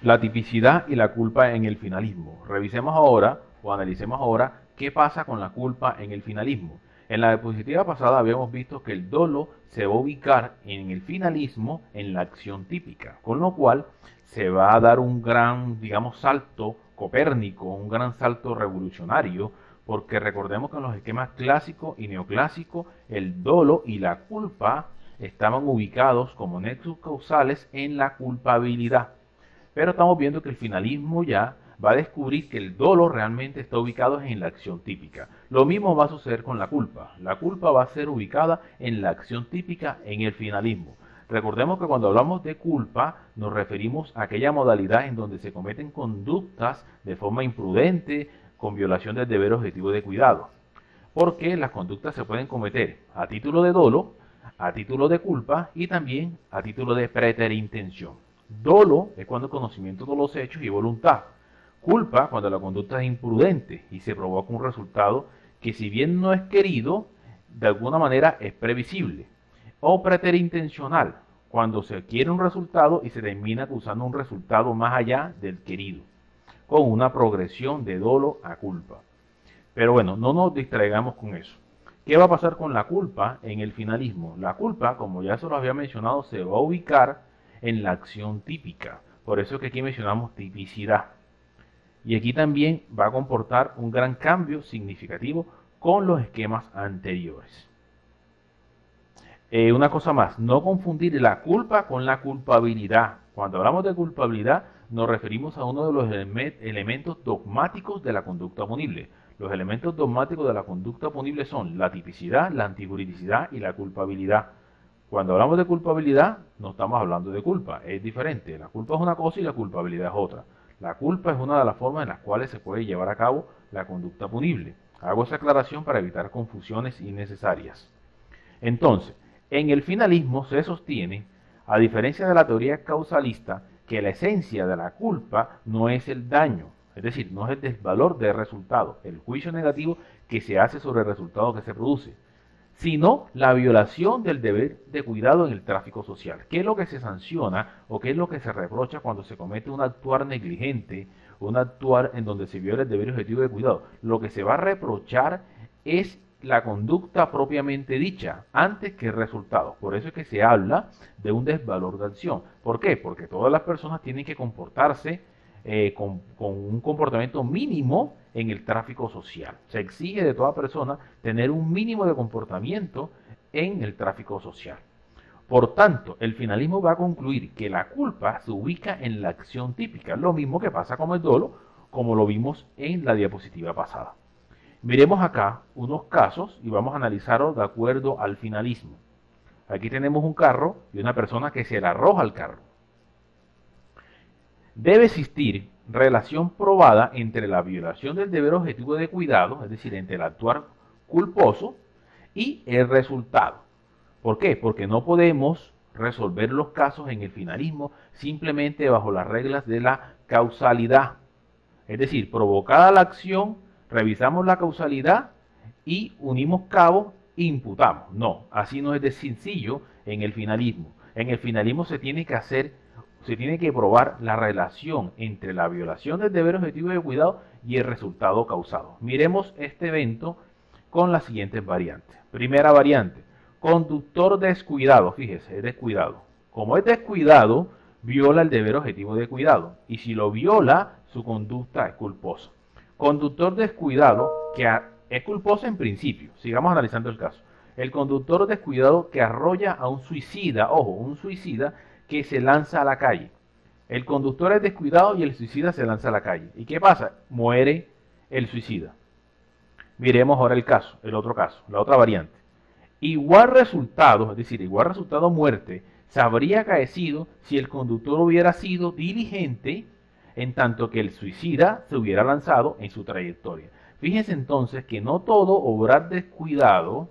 la tipicidad y la culpa en el finalismo. Revisemos ahora o analicemos ahora qué pasa con la culpa en el finalismo. En la diapositiva pasada habíamos visto que el dolo se va a ubicar en el finalismo en la acción típica, con lo cual se va a dar un gran, digamos, salto copérnico, un gran salto revolucionario, porque recordemos que en los esquemas clásico y neoclásico el dolo y la culpa estaban ubicados como nexos causales en la culpabilidad. Pero estamos viendo que el finalismo ya va a descubrir que el dolo realmente está ubicado en la acción típica. Lo mismo va a suceder con la culpa. La culpa va a ser ubicada en la acción típica en el finalismo. Recordemos que cuando hablamos de culpa nos referimos a aquella modalidad en donde se cometen conductas de forma imprudente con violación del deber objetivo de cuidado. Porque las conductas se pueden cometer a título de dolo, a título de culpa y también a título de preterintención. Dolo es cuando el conocimiento de los hechos y voluntad. Culpa cuando la conducta es imprudente y se provoca un resultado que, si bien no es querido, de alguna manera es previsible. O preterintencional, cuando se quiere un resultado y se termina causando un resultado más allá del querido, con una progresión de dolo a culpa. Pero bueno, no nos distraigamos con eso. ¿Qué va a pasar con la culpa en el finalismo? La culpa, como ya se lo había mencionado, se va a ubicar en la acción típica. Por eso es que aquí mencionamos tipicidad. Y aquí también va a comportar un gran cambio significativo con los esquemas anteriores. Una cosa más, no confundir la culpa con la culpabilidad. Cuando hablamos de culpabilidad, nos referimos a uno de los elementos dogmáticos de la conducta punible. Los elementos dogmáticos de la conducta punible son la tipicidad, la antijuridicidad y la culpabilidad. Cuando hablamos de culpabilidad, no estamos hablando de culpa, es diferente. La culpa es una cosa y la culpabilidad es otra. La culpa es una de las formas en las cuales se puede llevar a cabo la conducta punible. Hago esa aclaración para evitar confusiones innecesarias. Entonces, en el finalismo se sostiene, a diferencia de la teoría causalista, que la esencia de la culpa no es el daño, es decir, no es el desvalor del resultado, el juicio negativo que se hace sobre el resultado que se produce, sino la violación del deber de cuidado en el tráfico social. ¿Qué es lo que se sanciona o qué es lo que se reprocha cuando se comete un actuar negligente, un actuar en donde se viola el deber objetivo de cuidado? Lo que se va a reprochar es la conducta propiamente dicha, antes que el resultado. Por eso es que se habla de un desvalor de acción. ¿Por qué? Porque todas las personas tienen que comportarse con un comportamiento mínimo en el tráfico social. Se exige de toda persona tener un mínimo de comportamiento en el tráfico social. Por tanto, el finalismo va a concluir que la culpa se ubica en la acción típica, lo mismo que pasa con el dolo, como lo vimos en la diapositiva pasada. Miremos acá unos casos y vamos a analizarlos de acuerdo al finalismo. Aquí tenemos un carro y una persona que se le arroja al carro. Debe existir relación probada entre la violación del deber objetivo de cuidado, es decir, entre el actuar culposo y el resultado. ¿Por qué? Porque no podemos resolver los casos en el finalismo simplemente bajo las reglas de la causalidad. Es decir, provocada la acción, revisamos la causalidad y unimos cabos e imputamos. No, así no es de sencillo en el finalismo. En el finalismo se tiene que probar la relación entre la violación del deber objetivo de cuidado y el resultado causado. Miremos este evento con las siguientes variantes. Primera variante, conductor descuidado, fíjese, es descuidado. Como es descuidado, viola el deber objetivo de cuidado. Y si lo viola, su conducta es culposa. Conductor descuidado, que es culposo en principio. Sigamos analizando el caso. El conductor descuidado que arrolla a un suicida, ojo, un suicida que se lanza a la calle. El conductor es descuidado y el suicida se lanza a la calle. ¿Y qué pasa? Muere el suicida. Miremos ahora el caso, el otro caso, la otra variante. Igual resultado, es decir, igual resultado muerte, se habría acaecido si el conductor hubiera sido diligente en tanto que el suicida se hubiera lanzado en su trayectoria. Fíjense entonces que no todo obrar descuidado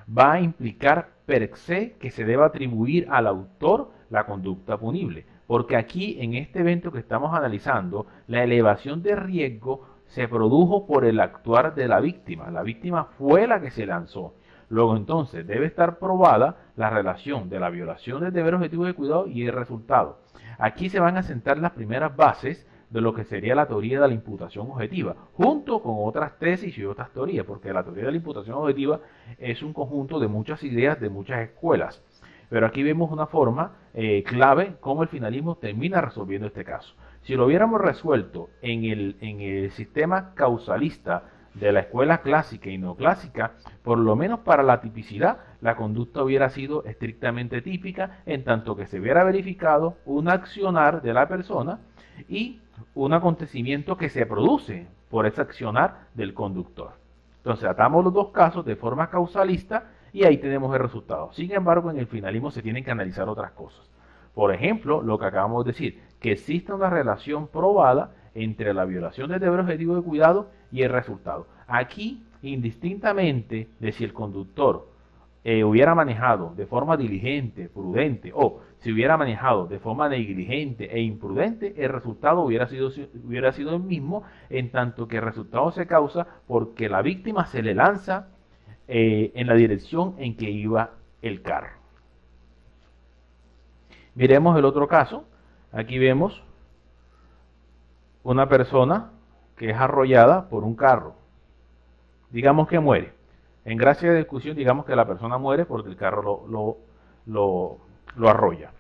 va a implicar per se que se deba atribuir al autor la conducta punible, porque aquí en este evento que estamos analizando, la elevación de riesgo se produjo por el actuar de la víctima fue la que se lanzó. Luego entonces debe estar probada la relación de la violación del deber objetivo de cuidado y el resultado. Aquí se van a sentar las primeras bases de lo que sería la teoría de la imputación objetiva, junto con otras tesis y otras teorías, porque la teoría de la imputación objetiva es un conjunto de muchas ideas de muchas escuelas. Pero aquí vemos una forma clave cómo el finalismo termina resolviendo este caso. Si lo hubiéramos resuelto en el sistema causalista de la escuela clásica y neoclásica, por lo menos para la tipicidad, la conducta hubiera sido estrictamente típica, en tanto que se hubiera verificado un accionar de la persona y un acontecimiento que se produce por ese accionar del conductor. Entonces atamos los dos casos de forma causalista y ahí tenemos el resultado. Sin embargo, en el finalismo se tienen que analizar otras cosas. Por ejemplo, lo que acabamos de decir, que existe una relación probada entre la violación del deber objetivo de cuidado y el resultado. Aquí, indistintamente de si el conductor hubiera manejado de forma diligente, prudente, o si hubiera manejado de forma negligente e imprudente, el resultado hubiera sido el mismo, en tanto que el resultado se causa porque la víctima se le lanza en la dirección en que iba el carro. Miremos el otro caso. Aquí vemos una persona que es arrollada por un carro. Digamos que muere. En gracia de discusión, digamos que la persona muere porque el carro lo arrolla.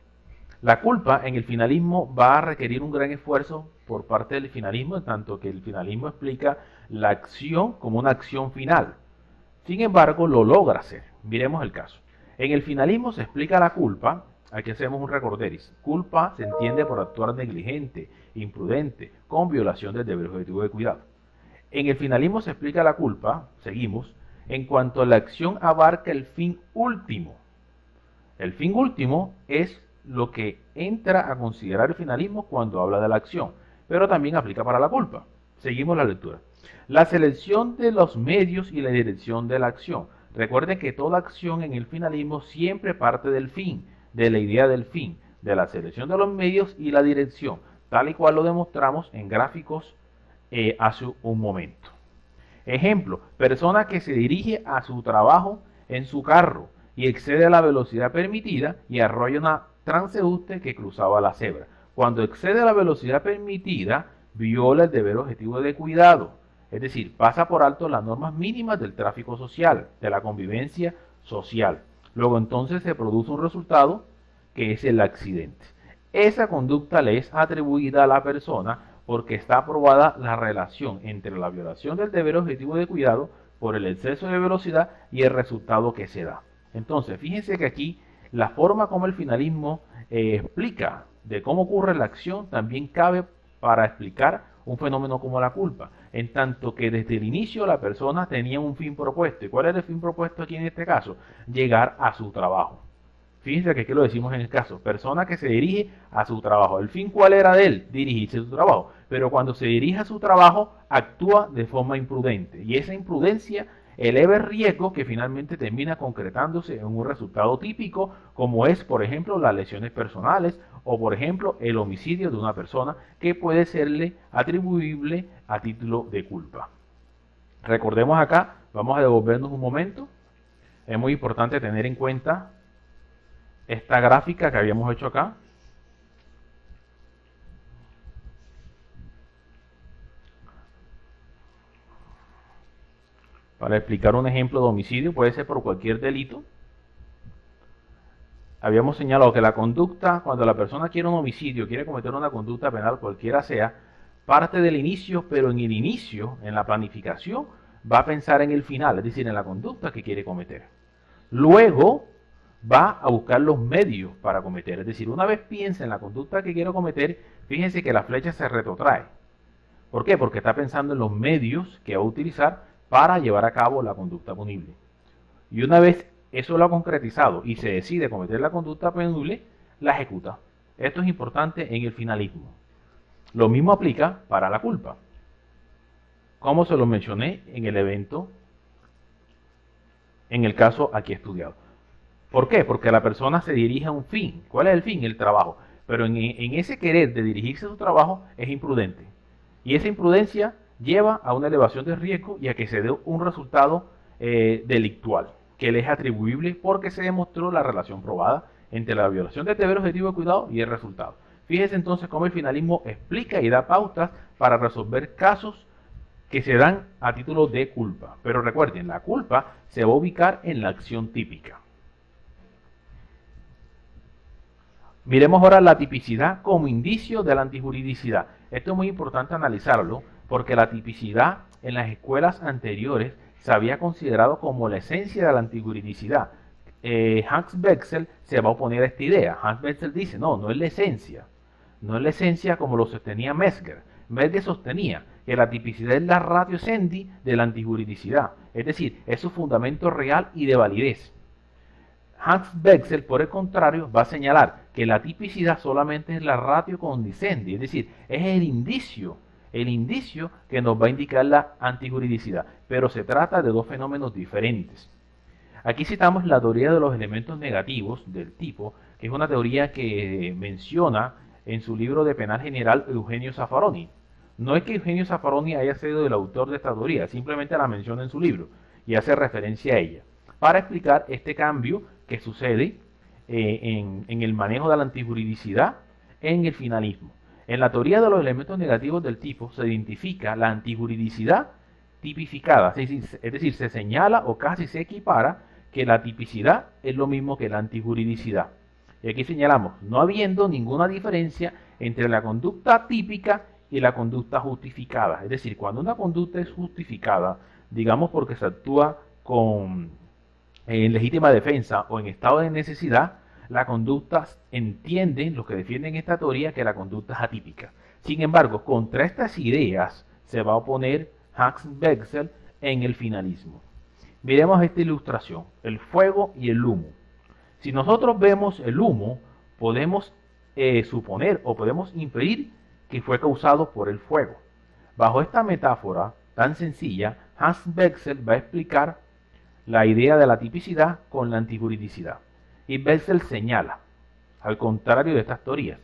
La culpa en el finalismo va a requerir un gran esfuerzo por parte del finalismo, en tanto que el finalismo explica la acción como una acción final. Sin embargo, lo logra hacer. Miremos el caso. En el finalismo se explica la culpa. Aquí hacemos un recorderis. Culpa se entiende por actuar negligente, imprudente, con violación del deber objetivo de cuidado. En el finalismo se explica la culpa, seguimos, en cuanto a la acción abarca el fin último. El fin último es lo que entra a considerar el finalismo cuando habla de la acción, pero también aplica para la culpa. Seguimos la lectura. La selección de los medios y la dirección de la acción. Recuerden que toda acción en el finalismo siempre parte del fin, de la idea del fin, de la selección de los medios y la dirección, tal y cual lo demostramos en gráficos hace un momento. Ejemplo, persona que se dirige a su trabajo en su carro y excede la velocidad permitida y arrolla una transeúnte que cruzaba la cebra. Cuando excede la velocidad permitida, viola el deber objetivo de cuidado, es decir, pasa por alto las normas mínimas del tráfico social, de la convivencia social. Luego entonces se produce un resultado que es el accidente. Esa conducta le es atribuida a la persona porque está aprobada la relación entre la violación del deber objetivo de cuidado por el exceso de velocidad y el resultado que se da. Entonces, fíjense que aquí la forma como el finalismo explica de cómo ocurre la acción también cabe para explicar un fenómeno como la culpa, en tanto que desde el inicio la persona tenía un fin propuesto. ¿Y cuál era el fin propuesto aquí en este caso? Llegar a su trabajo. Fíjense que aquí lo decimos en el caso, persona que se dirige a su trabajo. ¿El fin cuál era de él? Dirigirse a su trabajo. Pero cuando se dirige a su trabajo, actúa de forma imprudente. Y esa imprudencia eleva el riesgo que finalmente termina concretándose en un resultado típico, como es, por ejemplo, las lesiones personales o, por ejemplo, el homicidio de una persona que puede serle atribuible a título de culpa. Recordemos acá, vamos a devolvernos un momento. Es muy importante tener en cuenta esta gráfica que habíamos hecho acá. Para explicar un ejemplo de homicidio, puede ser por cualquier delito. Habíamos señalado que la conducta, cuando la persona quiere un homicidio, quiere cometer una conducta penal, cualquiera sea, parte del inicio, pero en el inicio, en la planificación, va a pensar en el final, es decir, en la conducta que quiere cometer. Luego va a buscar los medios para cometer, es decir, una vez piensa en la conducta que quiere cometer, fíjense que la flecha se retrotrae. ¿Por qué? Porque está pensando en los medios que va a utilizar para llevar a cabo la conducta punible. Y una vez eso lo ha concretizado y se decide cometer la conducta punible, la ejecuta. Esto es importante en el finalismo. Lo mismo aplica para la culpa, como se lo mencioné en el evento, en el caso aquí estudiado. ¿Por qué? Porque la persona se dirige a un fin. ¿Cuál es el fin? El trabajo. Pero en ese querer de dirigirse a su trabajo es imprudente. Y esa imprudencia lleva a una elevación de riesgo y a que se dé un resultado delictual. que le es atribuible porque se demostró la relación probada entre la violación del deber objetivo de cuidado y el resultado. Fíjese entonces cómo el finalismo explica y da pautas para resolver casos que se dan a título de culpa. Pero recuerden, la culpa se va a ubicar en la acción típica. Miremos ahora la tipicidad como indicio de la antijuridicidad. Esto es muy importante analizarlo porque la tipicidad en las escuelas anteriores se había considerado como la esencia de la antijuridicidad. Hans Bexel se va a oponer a esta idea. Hans Bexel dice, no es la esencia. No es la esencia como lo sostenía Metzger. Metzger sostenía que la tipicidad es la ratio scendi de la antijuridicidad, es decir, es su fundamento real y de validez. Hans Bexel, por el contrario, va a señalar que la tipicidad solamente es la ratio condicendi, es decir, es el indicio que nos va a indicar la antijuridicidad, pero se trata de dos fenómenos diferentes. Aquí citamos la teoría de los elementos negativos del tipo, que es una teoría que menciona en su libro de penal general Eugenio Zaffaroni. No es que Eugenio Zaffaroni haya sido el autor de esta teoría, simplemente la menciona en su libro y hace referencia a ella, para explicar este cambio que sucede en el manejo de la antijuridicidad en el finalismo. En la teoría de los elementos negativos del tipo se identifica la antijuridicidad tipificada, es decir, se señala o casi se equipara que la tipicidad es lo mismo que la antijuridicidad. Y aquí señalamos, no habiendo ninguna diferencia entre la conducta típica y la conducta justificada. Es decir, cuando una conducta es justificada, digamos porque se actúa en legítima defensa o en estado de necesidad, la conducta entienden, los que defienden esta teoría, que la conducta es atípica. Sin embargo, contra estas ideas se va a oponer Hans Bexel en el finalismo. Miremos esta ilustración, el fuego y el humo. Si nosotros vemos el humo, podemos suponer o podemos inferir que fue causado por el fuego. Bajo esta metáfora tan sencilla, Hans Bexel va a explicar la idea de la tipicidad con la antijuridicidad. Y Bexel señala, al contrario de estas teorías,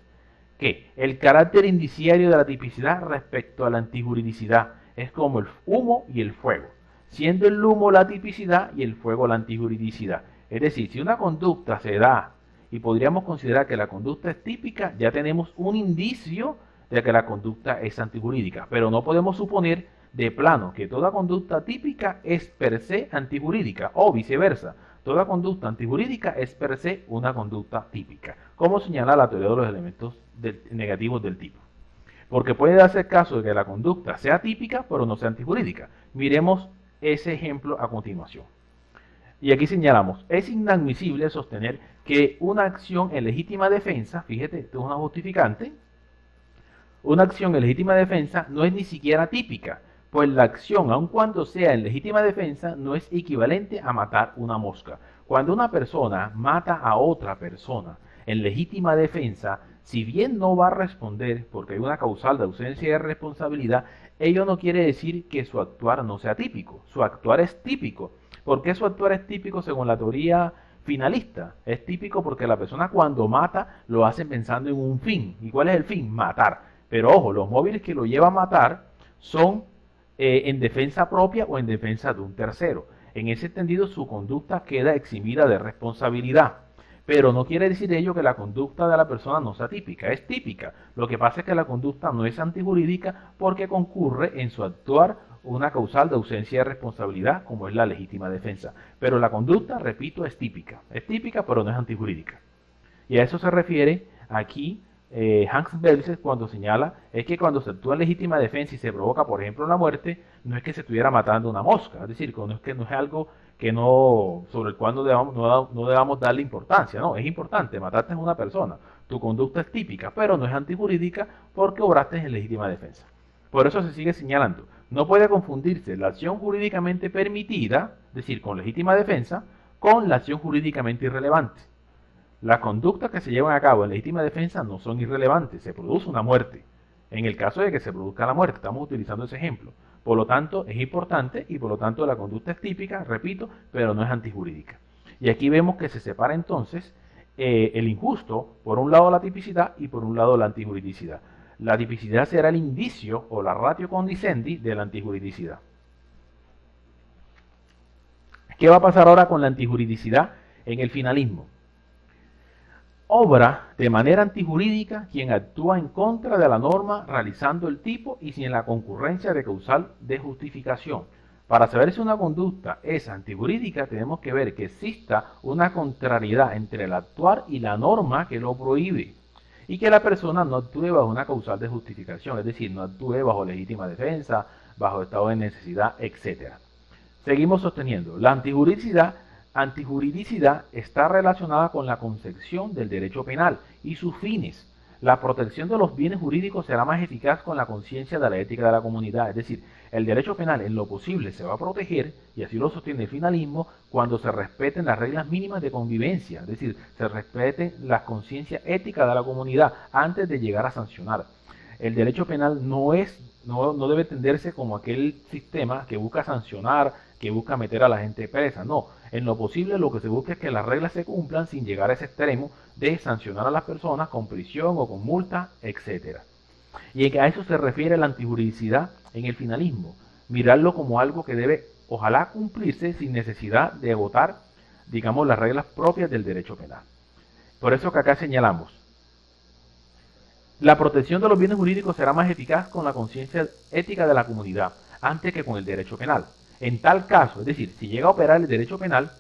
que el carácter indiciario de la tipicidad respecto a la antijuridicidad es como el humo y el fuego, siendo el humo la tipicidad y el fuego la antijuridicidad. Es decir, si una conducta se da y podríamos considerar que la conducta es típica, ya tenemos un indicio de que la conducta es antijurídica, pero no podemos suponer de plano que toda conducta típica es per se antijurídica o viceversa. Toda conducta antijurídica es per se una conducta típica, como señala la teoría de los elementos negativos del tipo. Porque puede darse el caso de que la conducta sea típica, pero no sea antijurídica. Miremos ese ejemplo a continuación. Y aquí señalamos, es inadmisible sostener que una acción en legítima defensa, fíjate, esto es una justificante, una acción en legítima defensa no es ni siquiera típica, pues la acción, aun cuando sea en legítima defensa, no es equivalente a matar una mosca. Cuando una persona mata a otra persona en legítima defensa, si bien no va a responder porque hay una causal de ausencia de responsabilidad, ello no quiere decir que su actuar no sea típico. Su actuar es típico. ¿Por qué su actuar es típico según la teoría finalista? Es típico porque la persona cuando mata lo hace pensando en un fin. ¿Y cuál es el fin? Matar. Pero ojo, los móviles que lo lleva a matar son en defensa propia o en defensa de un tercero. En ese entendido, su conducta queda eximida de responsabilidad. Pero no quiere decir ello que la conducta de la persona no sea típica, es típica. Lo que pasa es que la conducta no es antijurídica porque concurre en su actuar una causal de ausencia de responsabilidad, como es la legítima defensa. Pero la conducta, repito, es típica, pero no es antijurídica. Y a eso se refiere aquí Hans Bexel cuando señala es que cuando se actúa en legítima defensa y se provoca, por ejemplo, la muerte, no es que se estuviera matando una mosca, es decir, no es algo que sobre el cual no debamos darle importancia, no, es importante, mataste a una persona, tu conducta es típica, pero no es antijurídica porque obraste en legítima defensa. Por eso se sigue señalando, no puede confundirse la acción jurídicamente permitida, es decir, con legítima defensa, con la acción jurídicamente irrelevante. Las conductas que se llevan a cabo en legítima defensa no son irrelevantes, se produce una muerte. En el caso de que se produzca la muerte, estamos utilizando ese ejemplo. Por lo tanto, es importante y por lo tanto la conducta es típica, repito, pero no es antijurídica. Y aquí vemos que se separa entonces el injusto, por un lado la tipicidad y por un lado la antijuridicidad. La tipicidad será el indicio o la ratio condicendi de la antijuridicidad. ¿Qué va a pasar ahora con la antijuridicidad en el finalismo? Obra de manera antijurídica quien actúa en contra de la norma realizando el tipo y sin la concurrencia de causal de justificación. Para saber si una conducta es antijurídica tenemos que ver que exista una contrariedad entre el actuar y la norma que lo prohíbe y que la persona no actúe bajo una causal de justificación, es decir, no actúe bajo legítima defensa, bajo estado de necesidad, etc. Seguimos sosteniendo, la antijuridicidad está relacionada con la concepción del derecho penal y sus fines. La protección de los bienes jurídicos será más eficaz con la conciencia de la ética de la comunidad, es decir, el derecho penal en lo posible se va a proteger, y así lo sostiene el finalismo, cuando se respeten las reglas mínimas de convivencia, es decir, se respeten las conciencias éticas de la comunidad antes de llegar a sancionar. El derecho penal no debe entenderse como aquel sistema que busca sancionar, que busca meter a la gente presa. No, en lo posible lo que se busca es que las reglas se cumplan sin llegar a ese extremo de sancionar a las personas con prisión o con multa, etc. Y a eso se refiere la antijuridicidad en el finalismo. Mirarlo como algo que debe, ojalá, cumplirse sin necesidad de agotar, digamos, las reglas propias del derecho penal. Por eso que acá señalamos, la protección de los bienes jurídicos será más eficaz con la conciencia ética de la comunidad antes que con el derecho penal. En tal caso, es decir, si llega a operar el derecho penal,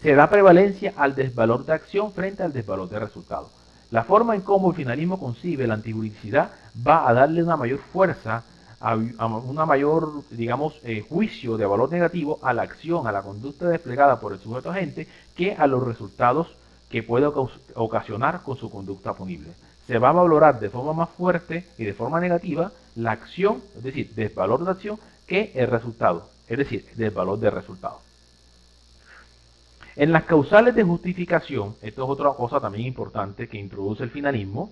se da prevalencia al desvalor de acción frente al desvalor de resultado. La forma en cómo el finalismo concibe la antijuridicidad va a darle una mayor fuerza, a una mayor, digamos, juicio de valor negativo a la acción, a la conducta desplegada por el sujeto agente, que a los resultados que puede ocasionar con su conducta punible. Se va a valorar de forma más fuerte y de forma negativa la acción, es decir, desvalor de acción, que el resultado, es decir, desvalor de resultado. En las causales de justificación, esto es otra cosa también importante que introduce el finalismo,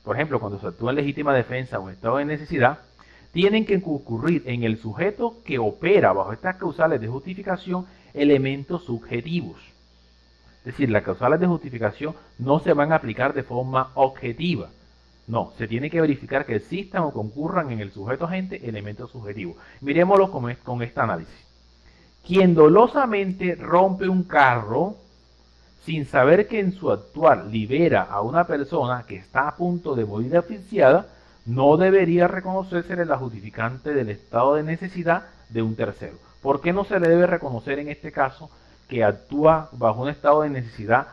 por ejemplo, cuando se actúa en legítima defensa o en estado de necesidad, tienen que concurrir en el sujeto que opera bajo estas causales de justificación elementos subjetivos. Es decir, las causales de justificación no se van a aplicar de forma objetiva. No, se tiene que verificar que existan o concurran en el sujeto agente elementos subjetivos. Miremoslo con este análisis. Quien dolosamente rompe un carro sin saber que en su actuar libera a una persona que está a punto de morir asfixiada, no debería reconocerse la justificante del estado de necesidad de un tercero. ¿Por qué no se le debe reconocer en este caso que actúa bajo un estado de necesidad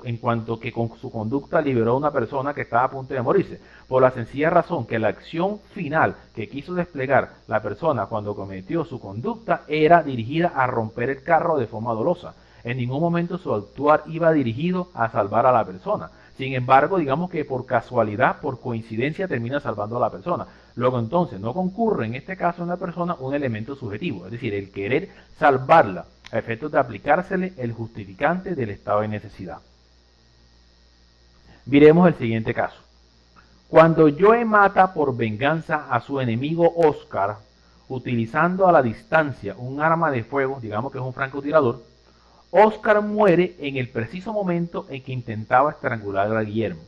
en cuanto que con su conducta liberó a una persona que estaba a punto de morirse? Por la sencilla razón que la acción final que quiso desplegar la persona cuando cometió su conducta era dirigida a romper el carro de forma dolosa. En ningún momento su actuar iba dirigido a salvar a la persona. Sin embargo, digamos que por casualidad, por coincidencia, termina salvando a la persona. Luego entonces no concurre en este caso en la persona un elemento subjetivo, es decir, el querer salvarla a efectos de aplicársele el justificante del estado de necesidad. Miremos el siguiente caso. Cuando Joe mata por venganza a su enemigo Oscar, utilizando a la distancia un arma de fuego, digamos que es un francotirador, Oscar muere en el preciso momento en que intentaba estrangular a Guillermo.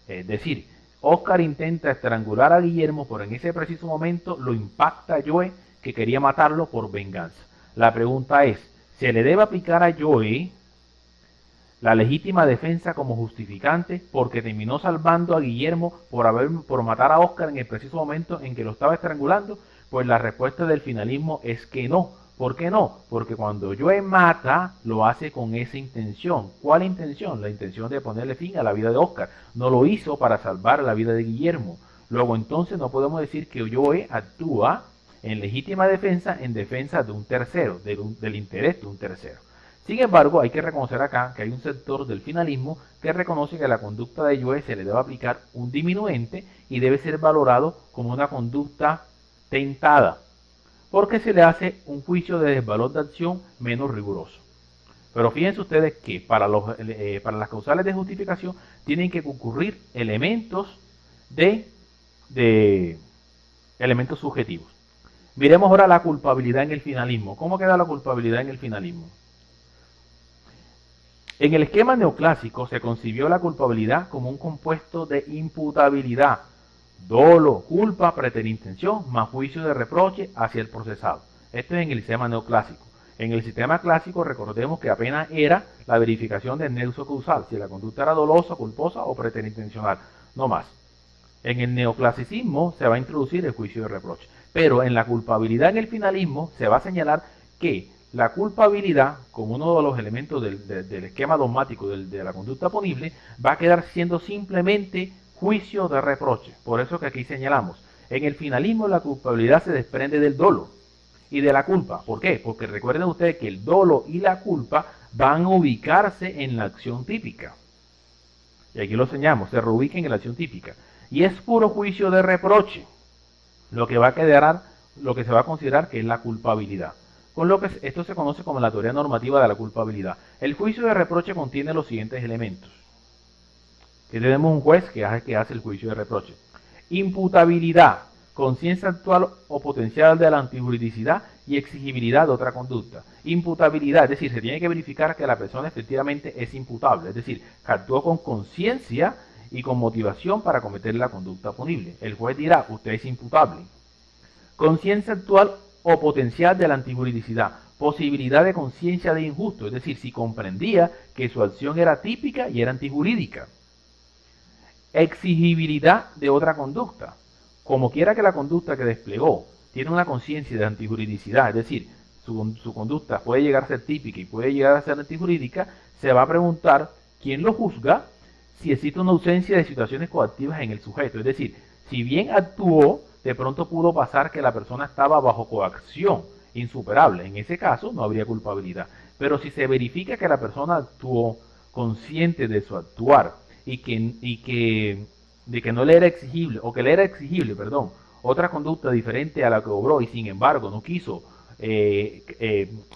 Es decir, Oscar intenta estrangular a Guillermo, pero en ese preciso momento lo impacta a Joe, que quería matarlo por venganza. La pregunta es, ¿se le debe aplicar a Joe la legítima defensa como justificante porque terminó salvando a Guillermo por matar a Oscar en el preciso momento en que lo estaba estrangulando? Pues la respuesta del finalismo es que no. ¿Por qué no? Porque cuando Joe mata, lo hace con esa intención. ¿Cuál intención? La intención de ponerle fin a la vida de Oscar. No lo hizo para salvar la vida de Guillermo. Luego entonces no podemos decir que Joe actúa en legítima defensa en defensa de un tercero, del interés de un tercero. Sin embargo, hay que reconocer acá que hay un sector del finalismo que reconoce que a la conducta de Joe se le debe aplicar un diminuente y debe ser valorado como una conducta tentada, porque se le hace un juicio de desvalor de acción menos riguroso. Pero fíjense ustedes que para las causales de justificación tienen que concurrir elementos elementos subjetivos. Miremos ahora la culpabilidad en el finalismo. ¿Cómo queda la culpabilidad en el finalismo? En el esquema neoclásico se concibió la culpabilidad como un compuesto de imputabilidad, dolo, culpa, preterintención, más juicio de reproche hacia el procesado. Esto es en el esquema neoclásico. En el sistema clásico, recordemos que apenas era la verificación del nexo causal, si la conducta era dolosa, culposa o preterintencional, no más. En el neoclasicismo se va a introducir el juicio de reproche, pero en la culpabilidad en el finalismo se va a señalar que la culpabilidad, como uno de los elementos del esquema dogmático de la conducta punible, va a quedar siendo simplemente juicio de reproche. Por eso que aquí señalamos, en el finalismo la culpabilidad se desprende del dolo y de la culpa. ¿Por qué? Porque recuerden ustedes que el dolo y la culpa van a ubicarse en la acción típica. Y aquí lo señalamos, se reubiquen en la acción típica. Y es puro juicio de reproche lo que va a quedar, lo que se va a considerar que es la culpabilidad. Con lo que esto se conoce como la teoría normativa de la culpabilidad. El juicio de reproche contiene los siguientes elementos. Que tenemos un juez que hace el juicio de reproche. Imputabilidad, conciencia actual o potencial de la antijuridicidad y exigibilidad de otra conducta. Imputabilidad, es decir, se tiene que verificar que la persona efectivamente es imputable, es decir, que actuó con conciencia y con motivación para cometer la conducta punible. El juez dirá, usted es imputable. Conciencia actual o potencial de la antijuridicidad, posibilidad de conciencia de injusto, es decir, si comprendía que su acción era típica y era antijurídica. Exigibilidad de otra conducta, como quiera que la conducta que desplegó tiene una conciencia de antijuridicidad, es decir, su conducta puede llegar a ser típica y puede llegar a ser antijurídica, se va a preguntar quién lo juzga si existe una ausencia de situaciones coactivas en el sujeto, es decir, si bien actuó, de pronto pudo pasar que la persona estaba bajo coacción insuperable. En ese caso no habría culpabilidad. Pero si se verifica que la persona actuó consciente de su actuar de que no le era exigible, o que le era exigible, perdón, otra conducta diferente a la que obró y sin embargo no quiso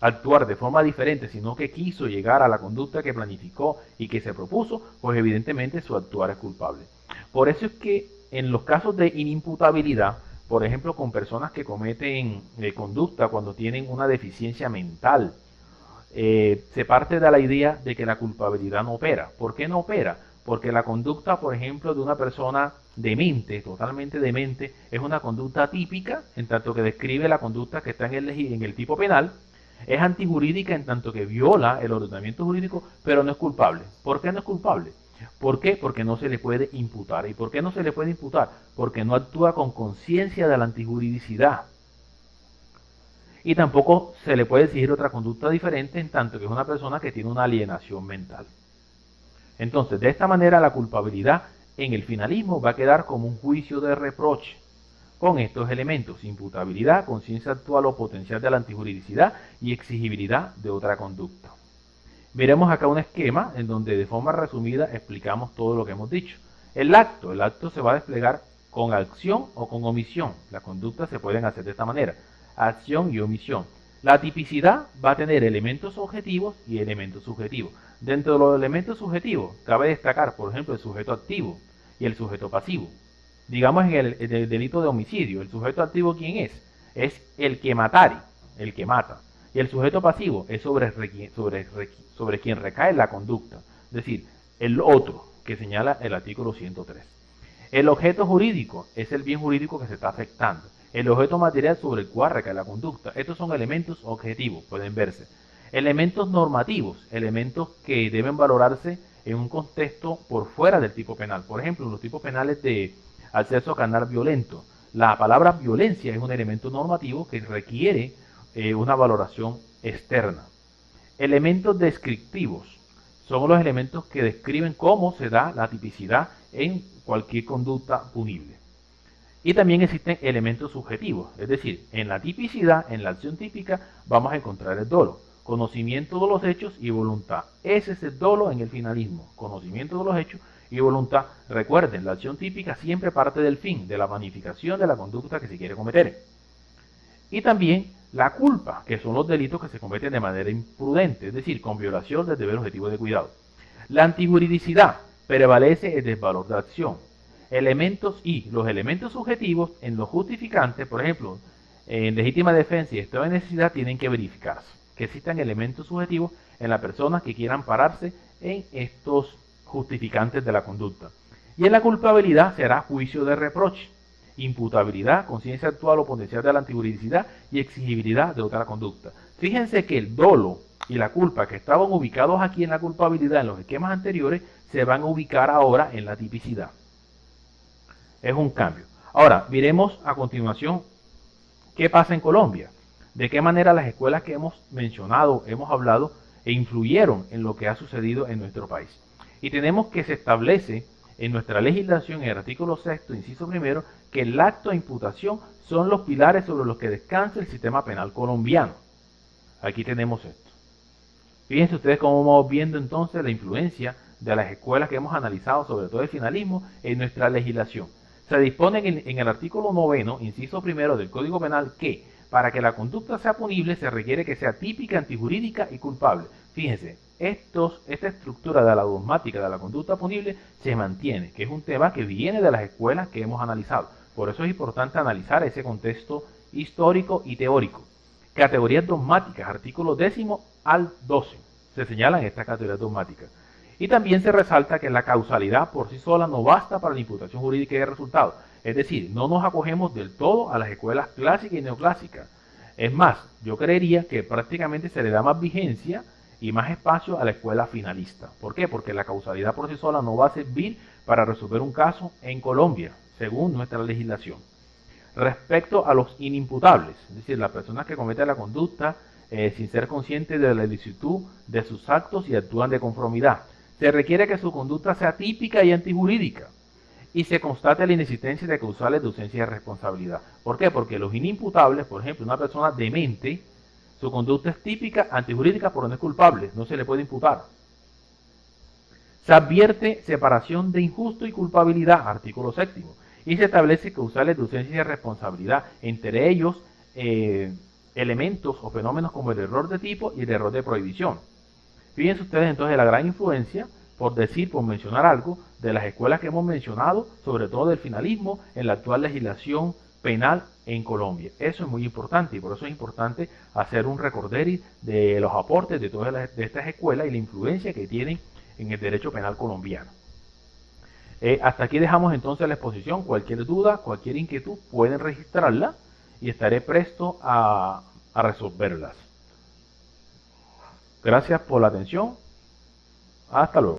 actuar de forma diferente, sino que quiso llegar a la conducta que planificó y que se propuso, pues evidentemente su actuar es culpable. Por eso es que en los casos de inimputabilidad, por ejemplo, con personas que cometen conducta cuando tienen una deficiencia mental, se parte de la idea de que la culpabilidad no opera. ¿Por qué no opera? Porque la conducta, por ejemplo, de una persona demente, totalmente demente, es una conducta típica, en tanto que describe la conducta que está en el tipo penal, es antijurídica en tanto que viola el ordenamiento jurídico, pero no es culpable. ¿Por qué no es culpable? ¿Por qué? Porque no se le puede imputar. ¿Y por qué no se le puede imputar? Porque no actúa con conciencia de la antijuridicidad. Y tampoco se le puede exigir otra conducta diferente en tanto que es una persona que tiene una alienación mental. Entonces, de esta manera la culpabilidad en el finalismo va a quedar como un juicio de reproche con estos elementos: imputabilidad, conciencia actual o potencial de la antijuridicidad y exigibilidad de otra conducta. Veremos acá un esquema en donde de forma resumida explicamos todo lo que hemos dicho. El acto se va a desplegar con acción o con omisión. Las conductas se pueden hacer de esta manera: acción y omisión. La tipicidad va a tener elementos objetivos y elementos subjetivos. Dentro de los elementos subjetivos cabe destacar, por ejemplo, el sujeto activo y el sujeto pasivo. Digamos en el delito de homicidio, el sujeto activo ¿quién es? Es el que matare, el que mata. Y el sujeto pasivo es sobre quien recae la conducta, es decir, el otro, que señala el artículo 103. El objeto jurídico es el bien jurídico que se está afectando. El objeto material sobre el cual recae la conducta. Estos son elementos objetivos, pueden verse. Elementos normativos, elementos que deben valorarse en un contexto por fuera del tipo penal. Por ejemplo, los tipos penales de acceso carnal violento. La palabra violencia es un elemento normativo que requiere una valoración externa. Elementos descriptivos son los elementos que describen cómo se da la tipicidad en cualquier conducta punible. Y también existen elementos subjetivos, es decir, en la tipicidad, en la acción típica, vamos a encontrar el dolo, conocimiento de los hechos y voluntad. Ese es el dolo en el finalismo, conocimiento de los hechos y voluntad. Recuerden, la acción típica siempre parte del fin, de la planificación de la conducta que se quiere cometer. Y también la culpa, que son los delitos que se cometen de manera imprudente, es decir, con violación del deber objetivo de cuidado. La antijuridicidad, prevalece el desvalor de acción. Los elementos subjetivos en los justificantes, por ejemplo, en legítima defensa y estado de necesidad, tienen que verificarse que existan elementos subjetivos en las personas que quieran pararse en estos justificantes de la conducta. Y en la culpabilidad será juicio de reproche, imputabilidad, conciencia actual o potencial de la antijuridicidad y exigibilidad de otra conducta. Fíjense que el dolo y la culpa que estaban ubicados aquí en la culpabilidad en los esquemas anteriores se van a ubicar ahora en la tipicidad. Es un cambio. Ahora, miremos a continuación qué pasa en Colombia. De qué manera las escuelas que hemos mencionado, hemos hablado, influyeron en lo que ha sucedido en nuestro país. Y tenemos que se establece en nuestra legislación, en el artículo 6, inciso primero, que el acto de imputación son los pilares sobre los que descansa el sistema penal colombiano. Aquí tenemos esto. Fíjense ustedes cómo vamos viendo entonces la influencia de las escuelas que hemos analizado, sobre todo el finalismo, en nuestra legislación. Se dispone en el artículo 9, inciso primero del Código Penal, que para que la conducta sea punible se requiere que sea típica, antijurídica y culpable. Fíjense, esta estructura de la dogmática de la conducta punible se mantiene, que es un tema que viene de las escuelas que hemos analizado. Por eso es importante analizar ese contexto histórico y teórico. Categorías dogmáticas, artículos 10 al 12, se señalan estas categorías dogmáticas. Y también se resalta que la causalidad por sí sola no basta para la imputación jurídica de resultados. Es decir, no nos acogemos del todo a las escuelas clásicas y neoclásicas. Es más, yo creería que prácticamente se le da más vigencia y más espacio a la escuela finalista. ¿Por qué? Porque la causalidad por sí sola no va a servir para resolver un caso en Colombia, según nuestra legislación. Respecto a los inimputables, es decir, las personas que cometen la conducta sin ser conscientes de la ilicitud de sus actos y actúan de conformidad, se requiere que su conducta sea típica y antijurídica y se constate la inexistencia de causales de ausencia de responsabilidad. ¿Por qué? Porque los inimputables, por ejemplo, una persona demente, su conducta es típica, antijurídica, pero no es culpable, no se le puede imputar. Se advierte separación de injusto y culpabilidad, artículo 7, y se establece causales de ausencia de responsabilidad, entre ellos elementos o fenómenos como el error de tipo y el error de prohibición. Fíjense ustedes entonces la gran influencia, por mencionar algo, de las escuelas que hemos mencionado, sobre todo del finalismo, en la actual legislación penal en Colombia. Eso es muy importante y por eso es importante hacer un recorderis de los aportes de todas estas escuelas y la influencia que tienen en el derecho penal colombiano. Hasta aquí dejamos entonces la exposición. Cualquier duda, cualquier inquietud, pueden registrarla y estaré presto a resolverlas. Gracias por la atención. Hasta luego.